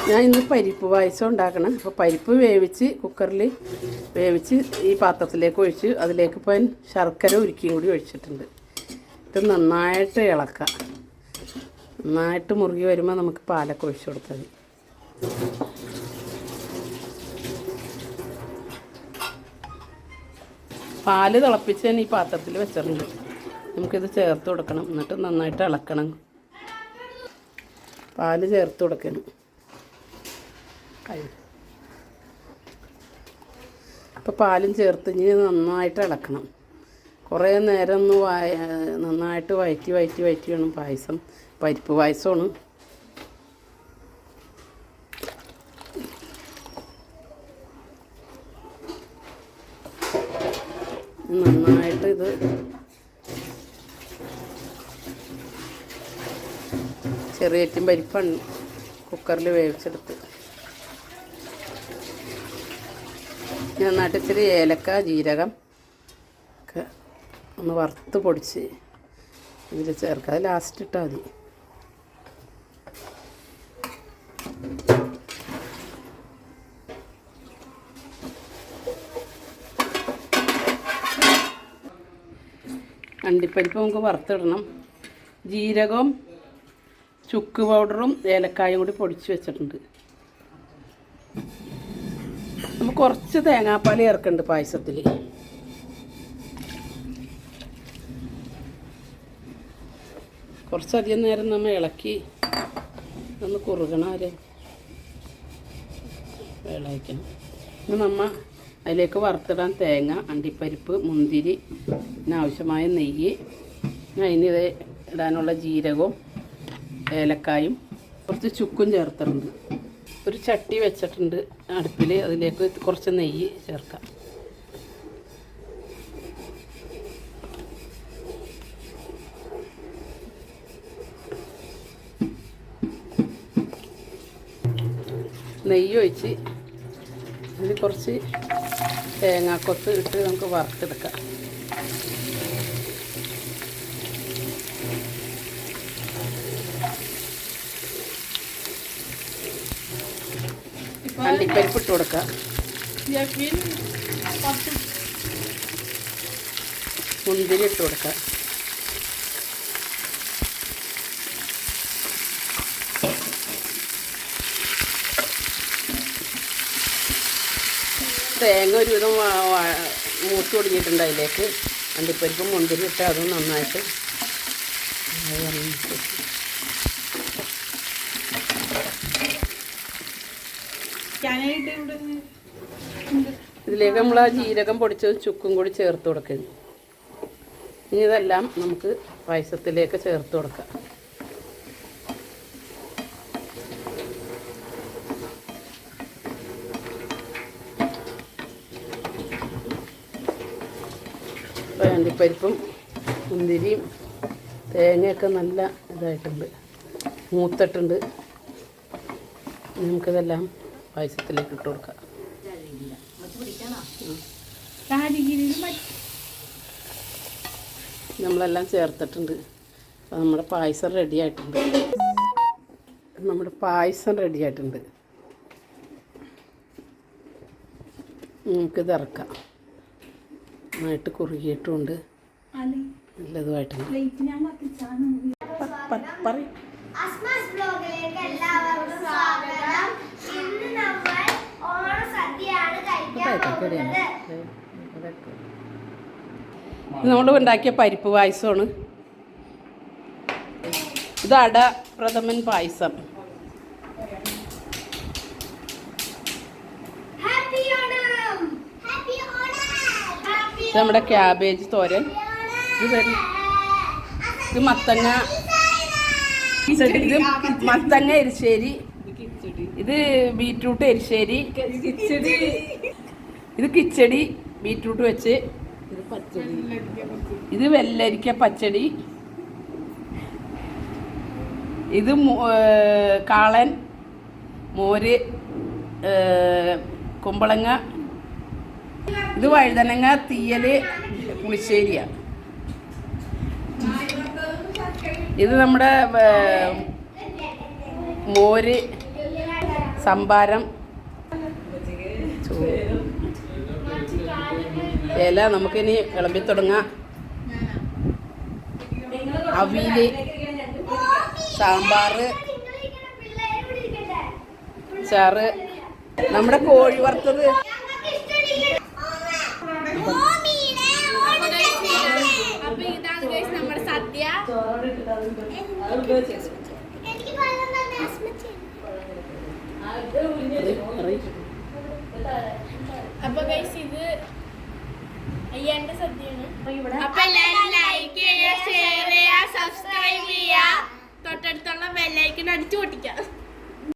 ഞാൻ ഇന്ന് പരിപ്പ് പായസം ഉണ്ടാക്കണം. അപ്പോൾ പരിപ്പ് വേവിച്ച് കുക്കറിൽ വേവിച്ച് ഈ പാത്രത്തിലേക്ക് ഒഴിച്ച് അതിലേക്ക് ഇപ്പം ശർക്കര ഉരുക്കിയും കൂടി ഒഴിച്ചിട്ടുണ്ട്. ഇത് നന്നായിട്ട് ഇളക്കാം. നന്നായിട്ട് മുറുകി വരുമ്പോൾ നമുക്ക് പാലൊക്കെ ഒഴിച്ച് കൊടുത്താൽ മതി. പാല് തിളപ്പിച്ച് തന്നെ ഈ പാത്രത്തിൽ വെച്ചിട്ടുണ്ട്. നമുക്കിത് ചേർത്ത് കൊടുക്കണം. എന്നിട്ട് നന്നായിട്ട് ഇളക്കണം. പാല് ചേർത്ത് കൊടുക്കണം. അപ്പോൾ പാലും ചേർത്ത് ഇനി നന്നായിട്ട് ഇളക്കണം. കുറേ നേരം ഒന്ന് നന്നായിട്ട് വയറ്റി വേണം പായസം. പരിപ്പ് പായസമാണ്. നന്നായിട്ട് ഇത് ചെറിയറ്റും പരിപ്പാണ് കുക്കറിൽ വേവിച്ചെടുത്ത്. നന്നായിട്ട് ഇച്ചിരി ഏലക്ക ജീരകം ഒക്കെ ഒന്ന് വറുത്ത് പൊടിച്ച് ഇതിൽ ചേർക്കുക. അത് ലാസ്റ്റ് ഇട്ടാൽ മതി. അണ്ടിപ്പരിപ്പ് നമുക്ക് വറുത്തിടണം. ജീരകവും ചുക്ക് പൗഡറും ഏലക്കായും കൂടി പൊടിച്ച് വെച്ചിട്ടുണ്ട്. നമുക്ക് കുറച്ച് തേങ്ങാപ്പാൽ ചേർക്കുന്നുണ്ട് പായസത്തിൽ. കുറച്ചധികം നേരം നമ്മൾ ഇളക്കി ഒന്ന് കുറുകണം. ഇളക്കണം. ഇനി നമ്മൾ അതിലേക്ക് വറുത്തിടാൻ തേങ്ങ, അണ്ടിപ്പരിപ്പ്, മുന്തിരി, ആവശ്യമായ നെയ്യ്, അതിന് ഇടാനുള്ള ജീരകവും ഏലക്കായും കുറച്ച് ചുക്കും ചേർത്തിട്ടുണ്ട്. ഒരു ചട്ടി വെച്ചിട്ടുണ്ട് അടുപ്പിൽ. അതിലേക്ക് കുറച്ച് നെയ്യ് ചേർക്കാം. നെയ്യ് ഒഴിച്ച് ഇതിൽ കുറച്ച് തേങ്ങാക്കൊത്ത് ഇട്ട് നമുക്ക് വറുത്തെടുക്കാം. അണ്ടിപ്പരിപ്പ് ഇട്ട് കൊടുക്കാം. മുന്തിരി ഇട്ട് കൊടുക്കാം. തേങ്ങ ഒരുവിധം മൂത്ത് തുടങ്ങിയിട്ടുണ്ട്. അതിലേക്ക് അണ്ടിപ്പരിപ്പും മുന്തിരി ഇട്ട് അതും നന്നായിട്ട് ഇതിലേക്ക് നമ്മൾ ആ ജീരകം പൊടിച്ചത് ചുക്കും കൂടി ചേർത്ത് കൊടുക്കുന്നു. ഇനി ഇതെല്ലാം നമുക്ക് പായസത്തിലേക്ക് ചേർത്ത് കൊടുക്കാം. അണ്ടിപ്പരിപ്പും മുന്തിരിയും തേങ്ങയൊക്കെ നല്ല ഇതായിട്ടുണ്ട്, മൂത്തിട്ടുണ്ട്. നമുക്കിതെല്ലാം പായസത്തിലേക്ക് ഇട്ട് കൊടുക്കാം. നമ്മളെല്ലാം ചേർത്തിട്ടുണ്ട്. അപ്പോൾ നമ്മുടെ പായസം റെഡി ആയിട്ടുണ്ട്. നമുക്കിത് ഇറക്കാം. നന്നായിട്ട് കുറുകിയിട്ടുമുണ്ട്, നല്ലതുമായിട്ടുണ്ട്. പറയും നമ്മൾ ഉണ്ടാക്കിയ പരിപ്പ് പായസമാണ്. ഇത് അട പ്രഥമൻ പായസം. നമ്മുടെ ക്യാബേജ് തോരൻ. ഇത് മത്തങ്ങ എരിശ്ശേരി. ഇത് ബീറ്റ്റൂട്ട് എരിശ്ശേരി. ഇത് കിച്ചടി ബീറ്റ്റൂട്ട് വെച്ച്. ഇത് വെള്ളരിക്ക പച്ചടി. ഇത് കാളൻ മോര് കുമ്പളങ്ങ. ഇത് വഴുതനങ്ങ തീയൽ പുളിശ്ശേരിയാണ്. ഇത് നമ്മുടെ മോര് സംഭാരം, ഇല നമുക്കിനി വിളമ്പി തുടങ്ങാം. അവിയല്, സാമ്പാറ്, ചാറ്, നമ്മുടെ കോഴി വറുത്തത്. നമ്മുടെ സദ്യ. അപ്പൊ ഗൈസ് ഇത് അയ്യന്റെ സദ്യയാണ്. അപ്പൊ എല്ലാവരും ലൈക്ക് ചെയ്യുക, ഷെയർ ചെയ്യുക, സബ്സ്ക്രൈബ് ചെയ്യുക, തൊട്ടടുത്തുള്ള ബെല്ലൈക്കൺ അടിച്ചു പൊട്ടിക്കാം.